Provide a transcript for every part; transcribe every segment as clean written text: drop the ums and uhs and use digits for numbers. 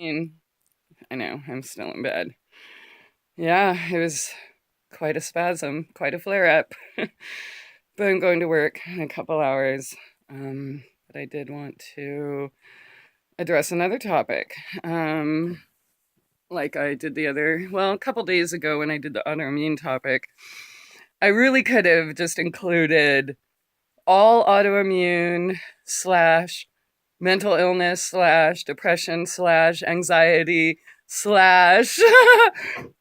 mean, I know, I'm still in bed. Yeah, it was quite a spasm, quite a flare up. But I'm going to work in a couple hours. But I did want to address another topic. Like I did a couple days ago when I did the autoimmune topic. I really could have just included all autoimmune slash mental illness slash depression slash anxiety slash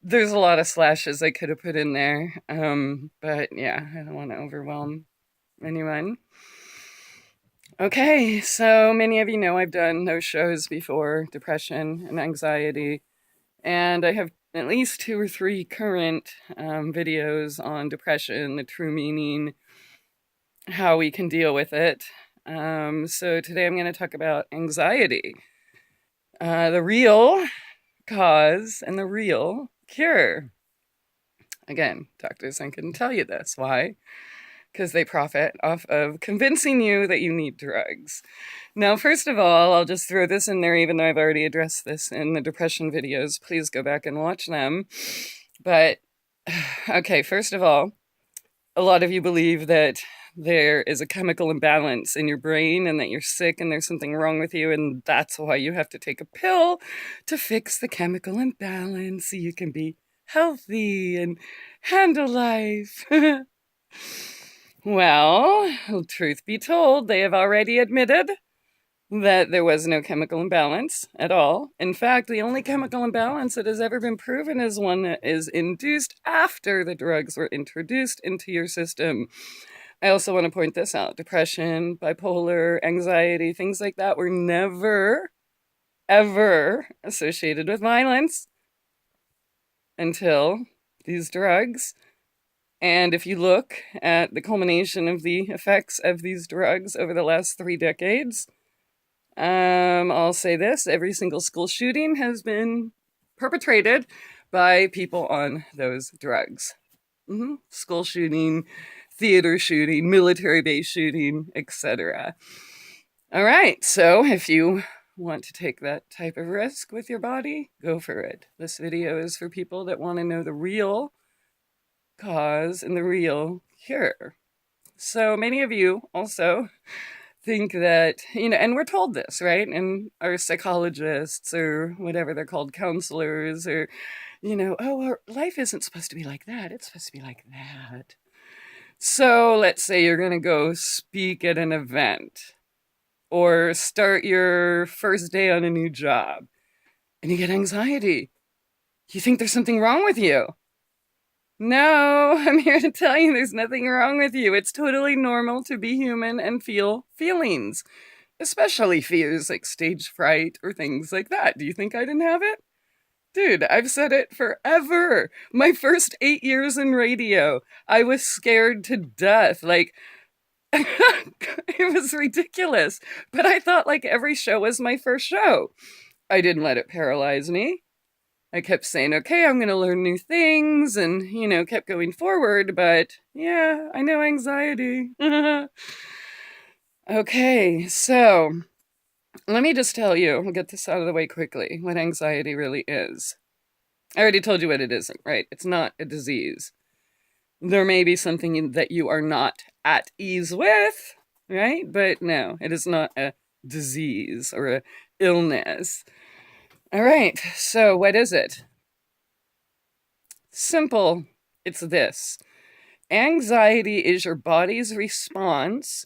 there's a lot of slashes I could have put in there. But yeah, I don't want to overwhelm anyone. Okay, so many of you know I've done those shows before, depression and anxiety, and I have at least two or three current videos on depression, the true meaning, how we can deal with it. So today I'm going to talk about anxiety, the real cause and the real cure. Again, doctors aren't going to tell you this. Why? Because they profit off of convincing you that you need drugs. Now, first of all, I'll just throw this in there, even though I've already addressed this in the depression videos. Please go back and watch them. But, okay, first of all, a lot of you believe that there is a chemical imbalance in your brain and that you're sick and there's something wrong with you, and that's why you have to take a pill to fix the chemical imbalance so you can be healthy and handle life. Well, truth be told, they have already admitted that there was no chemical imbalance at all. In fact, the only chemical imbalance that has ever been proven is one that is induced after the drugs were introduced into your system. I also want to point this out. Depression, bipolar, anxiety, things like that were never, ever associated with violence until these drugs. And if you look at the culmination of the effects of these drugs over the last 3 decades, I'll say this: every single school shooting has been perpetrated by people on those drugs. School shooting, theater shooting, military base shooting, etc. All right, so if you want to take that type of risk with your body, go for it. This video is for people that want to know the real cause and the real cure. So many of you also think that, and we're told this, right? And our psychologists or whatever they're called, counselors, or, oh, our life isn't supposed to be like that. It's supposed to be like that. So let's say you're going to go speak at an event or start your first day on a new job and you get anxiety. You think there's something wrong with you. No, I'm here to tell you there's nothing wrong with you. It's totally normal to be human and feel feelings, especially fears like stage fright or things like that. Do you think I didn't have it? Dude, I've said it forever. My first 8 years in radio, I was scared to death. Like, it was ridiculous. But I thought like every show was my first show. I didn't let it paralyze me. I kept saying, okay, I'm going to learn new things and, kept going forward. But yeah, I know anxiety. Okay, so let me just tell you, we'll get this out of the way quickly, what anxiety really is. I already told you what it isn't, right? It's not a disease. There may be something that you are not at ease with, right? But no, it is not a disease or a illness. All right, so what is it? Simple. It's this. Anxiety is your body's response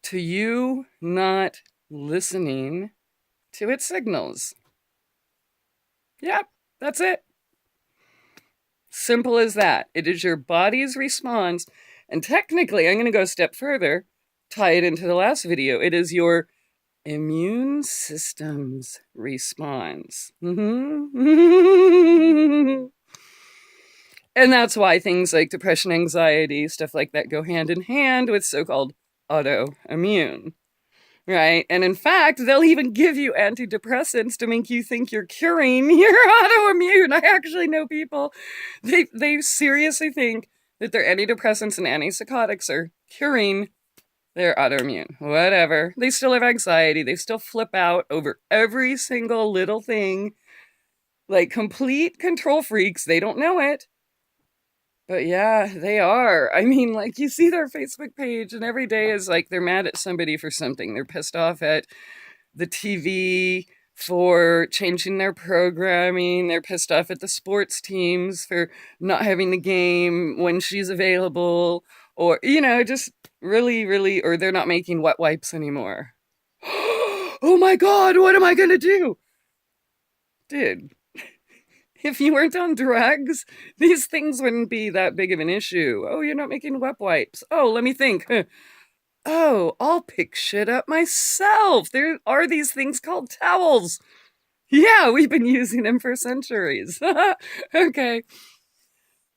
to you not listening to its signals. Yep, that's it. Simple as that. It is your body's response. And technically, I'm going to go a step further, tie it into the last video. It is your immune system's response. And that's why things like depression, anxiety, stuff like that go hand in hand with so-called autoimmune, right? And in fact, they'll even give you antidepressants to make you think you're curing your autoimmune. I actually know people, they seriously think that their antidepressants and antipsychotics are curing They're autoimmune. Whatever. They still have anxiety. They still flip out over every single little thing. Like complete control freaks. They don't know it. But yeah, they are. I mean, like you see their Facebook page, and every day is like they're mad at somebody for something. They're pissed off at the TV for changing their programming. They're pissed off at the sports teams for not having the game when she's available. Or, just really, really, or they're not making wet wipes anymore. Oh my God, what am I going to do? Dude, if you weren't on drugs, these things wouldn't be that big of an issue. Oh, you're not making wet wipes. Oh, let me think. Oh, I'll pick shit up myself. There are these things called towels. Yeah, we've been using them for centuries. Okay.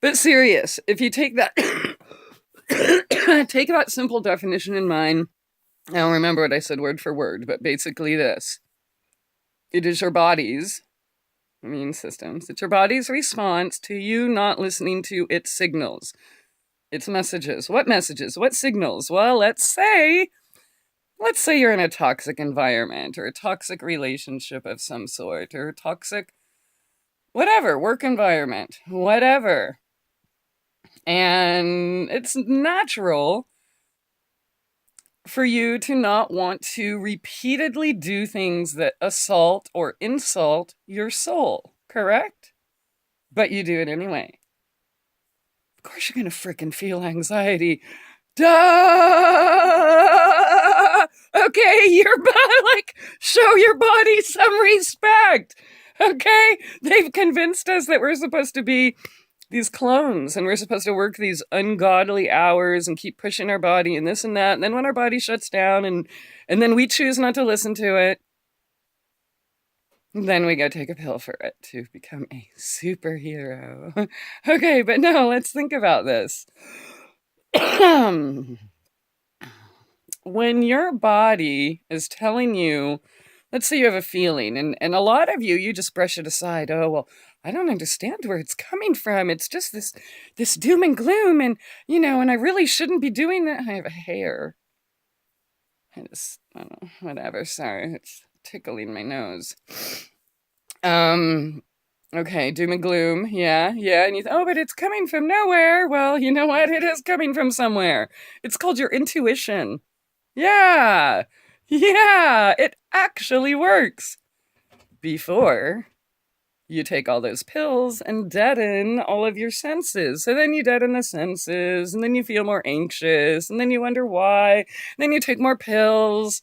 But serious, if you take that take that simple definition in mind, I don't remember what I said word for word, but basically this. It is your body's immune systems. It's your body's response to you not listening to its signals. Its messages. What messages? What signals? Well, let's say you're in a toxic environment or a toxic relationship of some sort or a toxic whatever, work environment, whatever. And it's natural for you to not want to repeatedly do things that assault or insult your soul, correct? But you do it anyway. Of course you're going to frickin' feel anxiety. Duh! Okay, show your body some respect. Okay? They've convinced us that we're supposed to be these clones and we're supposed to work these ungodly hours and keep pushing our body and this and that. And then when our body shuts down and then we choose not to listen to it, then we go take a pill for it to become a superhero. Okay, but no, let's think about this. When your body is telling you, let's say you have a feeling, and a lot of you just brush it aside. Oh, well, I don't understand where it's coming from. It's just this doom and gloom, and I really shouldn't be doing that. I have a hair. I don't know, whatever. Sorry, it's tickling my nose. Okay, doom and gloom. Yeah. And you but it's coming from nowhere. Well, you know what? It is coming from somewhere. It's called your intuition. Yeah, it actually works. Before you take all those pills and deaden all of your senses. So then you deaden the senses, and then you feel more anxious, and then you wonder why. And then you take more pills.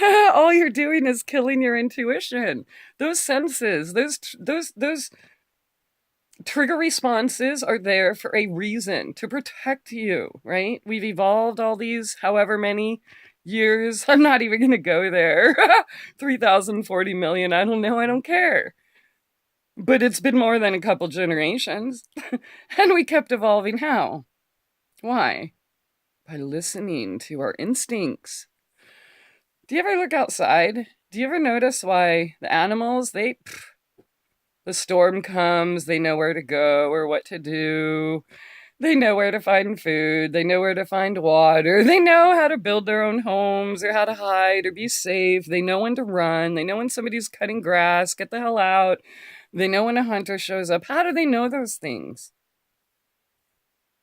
All you're doing is killing your intuition. Those senses, those trigger responses are there for a reason, to protect you, right? We've evolved all these however many years. I'm not even going to go there. 3,040 million. I don't know. I don't care. But it's been more than a couple generations. And we kept evolving. How? Why? By listening to our instincts. Do you ever look outside? Do you ever notice why the animals, the storm comes, they know where to go or what to do. They know where to find food. They know where to find water. They know how to build their own homes or how to hide or be safe. They know when to run. They know when somebody's cutting grass, get the hell out. They know when a hunter shows up. How do they know those things?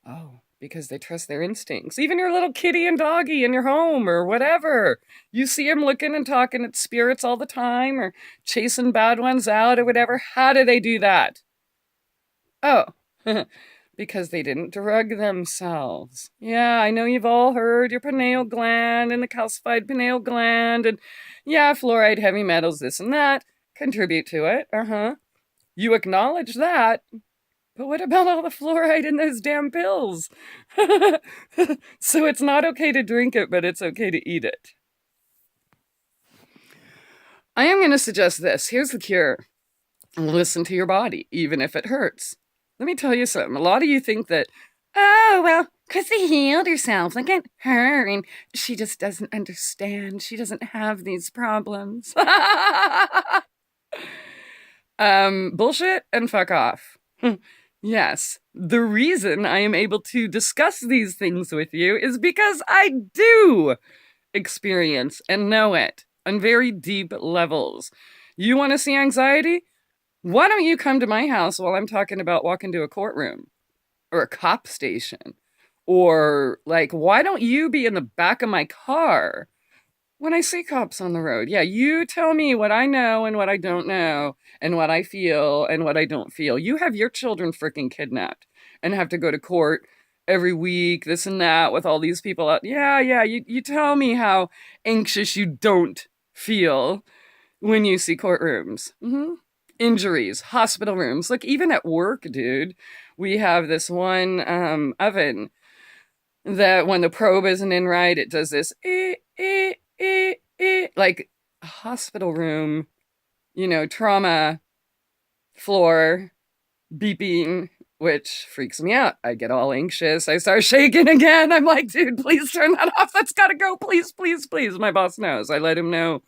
Oh, because they trust their instincts. Even your little kitty and doggy in your home or whatever. You see them looking and talking at spirits all the time or chasing bad ones out or whatever. How do they do that? Oh, because they didn't drug themselves. Yeah, I know you've all heard your pineal gland and the calcified pineal gland and fluoride, heavy metals, this and that contribute to it. You acknowledge that. But what about all the fluoride in those damn pills? So it's not okay to drink it, but it's okay to eat it. I am going to suggest this. Here's the cure. Listen to your body, even if it hurts. Let me tell you something. A lot of you think that, oh, well, Christie healed herself. Look at her. And she just doesn't understand. She doesn't have these problems. Bullshit and fuck off. Yes. The reason I am able to discuss these things with you is because I do experience and know it on very deep levels. You want to see anxiety? Why don't you come to my house while I'm talking about walking to a courtroom or a cop station? Or, like, why don't you be in the back of my car when I see cops on the road? Yeah, you tell me what I know and what I don't know, and what I feel and what I don't feel. You have your children freaking kidnapped and have to go to court every week, this and that, with all these people out. Yeah, you tell me how anxious you don't feel when you see courtrooms. Injuries, hospital rooms. Like, even at work, dude, we have this one oven that when the probe isn't in right, it does this like a hospital room, trauma floor beeping, which freaks me out. I get all anxious. I start shaking again. I'm like, dude, please turn that off. That's gotta go. Please, please, please. My boss knows. I let him know,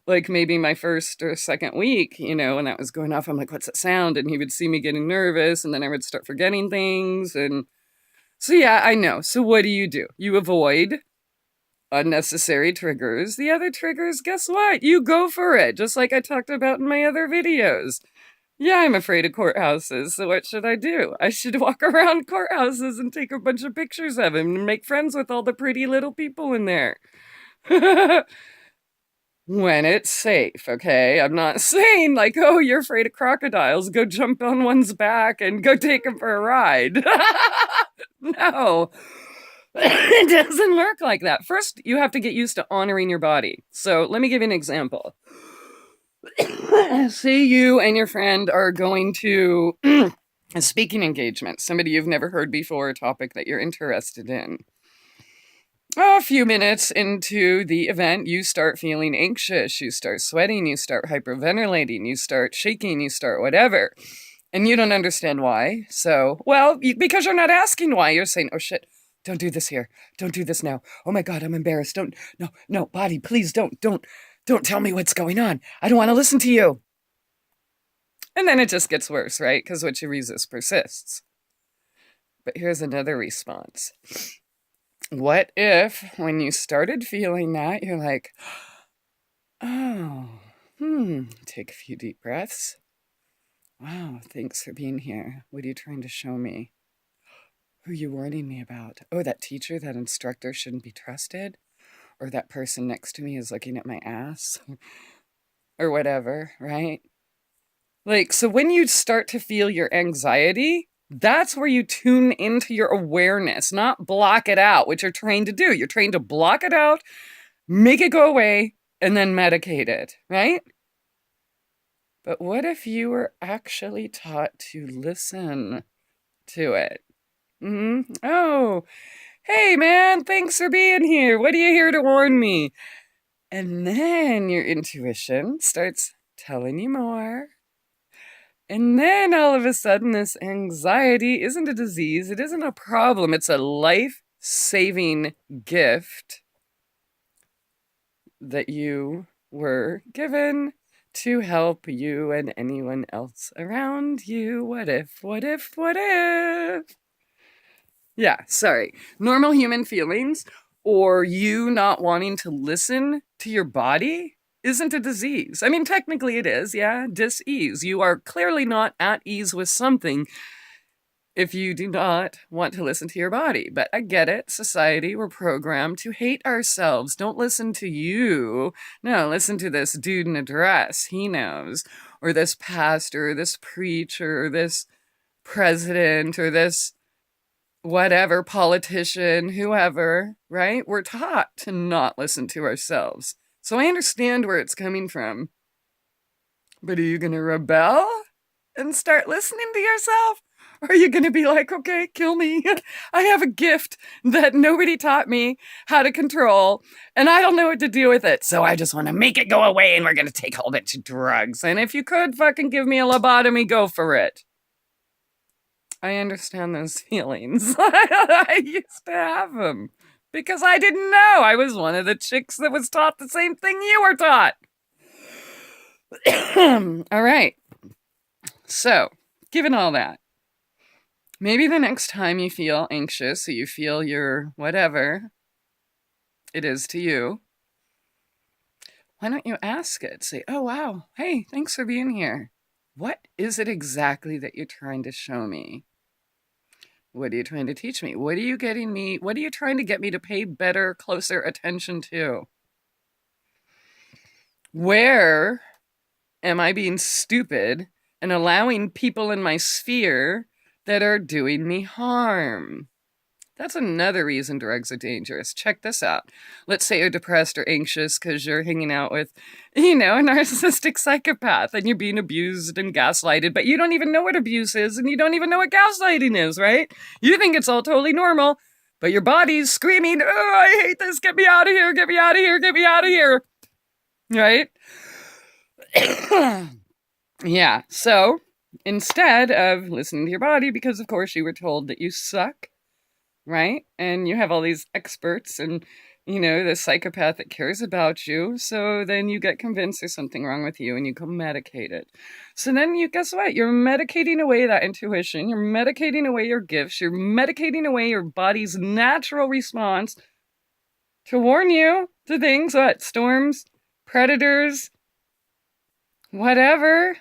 like, maybe my first or second week, when that was going off. I'm like, what's that sound? And he would see me getting nervous, and then I would start forgetting things. And so, yeah, I know. So what do? You avoid unnecessary triggers. The other triggers, guess what? You go for it, just like I talked about in my other videos. Yeah, I'm afraid of courthouses, so what should I do? I should walk around courthouses and take a bunch of pictures of them and make friends with all the pretty little people in there. When it's safe, okay? I'm not saying, like, oh, you're afraid of crocodiles, go jump on one's back and go take them for a ride. No. It doesn't work like that. First, you have to get used to honoring your body. So let me give you an example. Say you and your friend are going to a speaking engagement, somebody you've never heard before, a topic that you're interested in. A few minutes into the event, you start feeling anxious, you start sweating, you start hyperventilating, you start shaking, you start whatever. And you don't understand why. So, well, because you're not asking why. You're saying, oh shit, don't do this here. Don't do this now. Oh my God, I'm embarrassed. No, body, please don't tell me what's going on. I don't want to listen to you. And then it just gets worse, right? Because what you resist persists. But here's another response. What if, when you started feeling that, you're like, oh, take a few deep breaths. Wow, thanks for being here. What are you trying to show me? Who are you warning me about? Oh, that teacher, that instructor shouldn't be trusted? Or that person next to me is looking at my ass? Or whatever, right? Like, so when you start to feel your anxiety, that's where you tune into your awareness, not block it out, which you're trained to do. You're trained to block it out, make it go away, and then medicate it, right? But what if you were actually taught to listen to it? Oh, hey man, thanks for being here. What are you here to warn me? And then your intuition starts telling you more. And then all of a sudden, this anxiety isn't a disease. It isn't a problem. It's a life-saving gift that you were given to help you and anyone else around you. What if? Yeah, sorry. Normal human feelings, or you not wanting to listen to your body, isn't a disease. I mean, technically it is, yeah, dis-ease. You are clearly not at ease with something if you do not want to listen to your body. But I get it. Society, we're programmed to hate ourselves. Don't listen to you. No, listen to this dude in a dress. He knows. Or this pastor, or this preacher, or this president, or this whatever, politician, whoever, right? We're taught to not listen to ourselves. So I understand where it's coming from. But are you going to rebel and start listening to yourself? Or are you going to be like, okay, kill me. I have a gift that nobody taught me how to control, and I don't know what to do with it. So I just want to make it go away, and we're going to take a whole bunch of drugs. And if you could fucking give me a lobotomy, go for it. I understand those feelings. I used to have them because I didn't know. I was one of the chicks that was taught the same thing you were taught. All right. So, given all that, Maybe the next time you feel anxious, or you feel your whatever it is to you, why don't you ask it? Say, oh, wow, hey, thanks for being here. What is it exactly that you're trying to show me? What are you trying to teach me? What are you getting me? What are you trying to get me to pay better, closer attention to? Where am I being stupid and allowing people in my sphere that are doing me harm? That's another reason drugs are dangerous. Check this out. Let's say you're depressed or anxious because you're hanging out with, a narcissistic psychopath and you're being abused and gaslighted, but you don't even know what abuse is and you don't even know what gaslighting is, right? You think it's all totally normal, but your body's screaming, oh, I hate this, get me out of here, get me out of here, get me out of here, right? Yeah, so instead of listening to your body, because of course you were told that you suck, right? And you have all these experts and, the psychopath that cares about you. So then you get convinced there's something wrong with you and you go medicate it. So then guess what? You're medicating away that intuition. You're medicating away your gifts. You're medicating away your body's natural response to warn you to things, what? Storms, predators, whatever.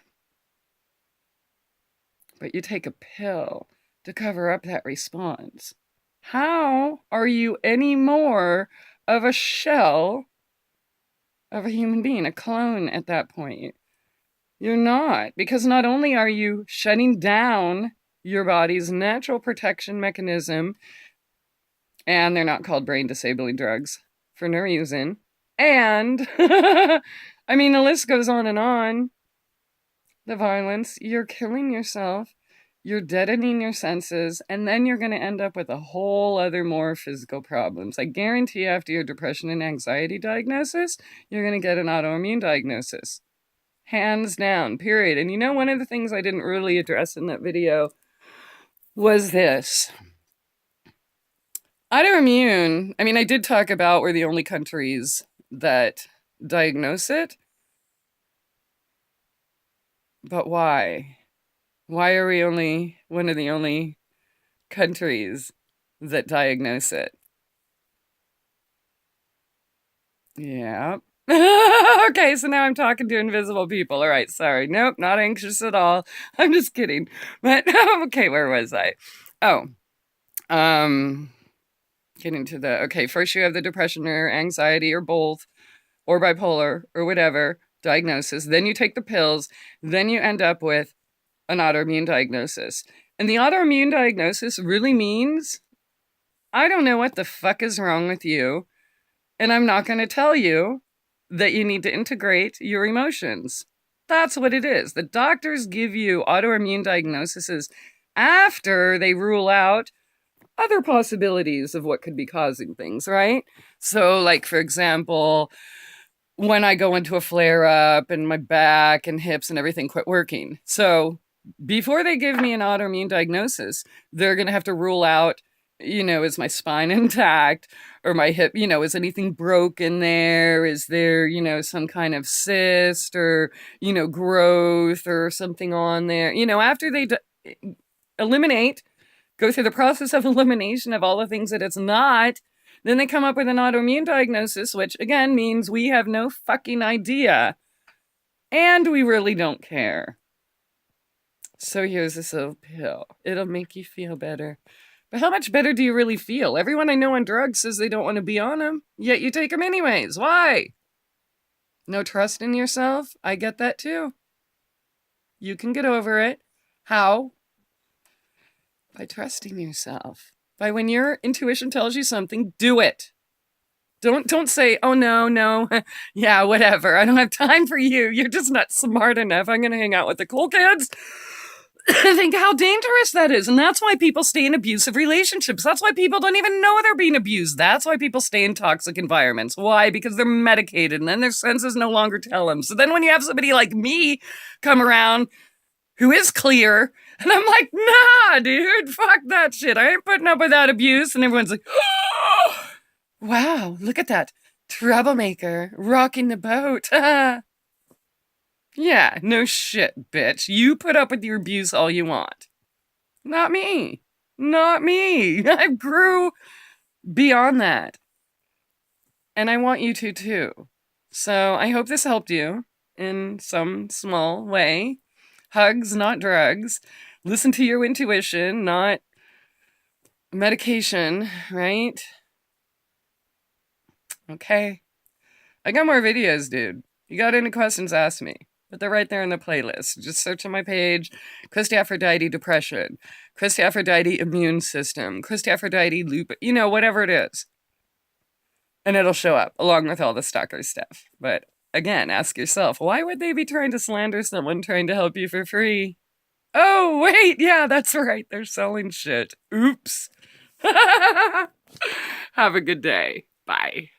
But you take a pill to cover up that response. How are you any more of a shell of a human being, a clone at that point? You're not, because not only are you shutting down your body's natural protection mechanism, and they're not called brain disabling drugs for no reason, and, the list goes on and on. The violence, you're killing yourself. You're deadening your senses, and then you're going to end up with a whole other more physical problems. I guarantee after your depression and anxiety diagnosis, you're going to get an autoimmune diagnosis. Hands down, period. And one of the things I didn't really address in that video was this. Autoimmune, I did talk about we're the only countries that diagnose it. But why? Why are we only one of the only countries that diagnose it? Yeah. Okay, so now I'm talking to invisible people. All right, sorry. Nope, not anxious at all. I'm just kidding. But, okay, where was I? Oh, getting to okay, first you have the depression or anxiety or both, or bipolar or whatever diagnosis. Then you take the pills. Then you end up with an autoimmune diagnosis. And the autoimmune diagnosis really means, I don't know what the fuck is wrong with you, and I'm not going to tell you that you need to integrate your emotions. That's what it is. The doctors give you autoimmune diagnoses after they rule out other possibilities of what could be causing things, right? So, like, for example, when I go into a flare-up and my back and hips and everything quit working. So before they give me an autoimmune diagnosis, they're going to have to rule out, is my spine intact, or my hip, is anything broken there? Is there, some kind of cyst or, growth or something on there? After they go through the process of elimination of all the things that it's not, then they come up with an autoimmune diagnosis, which again means we have no fucking idea. And we really don't care. So here's this little pill. It'll make you feel better. But how much better do you really feel? Everyone I know on drugs says they don't want to be on them, yet you take them anyways. Why? No trust in yourself? I get that too. You can get over it. How? By trusting yourself. By when your intuition tells you something, do it. Don't say, oh, no, yeah, whatever. I don't have time for you. You're just not smart enough. I'm going to hang out with the cool kids. Think how dangerous that is. And that's why people stay in abusive relationships. That's why people don't even know they're being abused. That's why people stay in toxic environments. Why? Because they're medicated and then their senses no longer tell them. So then when you have somebody like me come around who is clear, and I'm like, nah, dude, fuck that shit. I ain't putting up with that abuse. And everyone's like, oh, wow, look at that troublemaker rocking the boat. Yeah, no shit, bitch. You put up with your abuse all you want. Not me. Not me. I grew beyond that. And I want you to too. So I hope this helped you in some small way. Hugs, not drugs. Listen to your intuition, not medication, right? Okay. I got more videos, dude. You got any questions, ask me. But they're right there in the playlist. Just search on my page, Christie Aphrodite depression, Christie Aphrodite immune system, Christie Aphrodite loop, whatever it is. And it'll show up along with all the stalker stuff. But again, ask yourself, why would they be trying to slander someone trying to help you for free? Oh, wait, yeah, that's right. They're selling shit. Oops. Have a good day. Bye.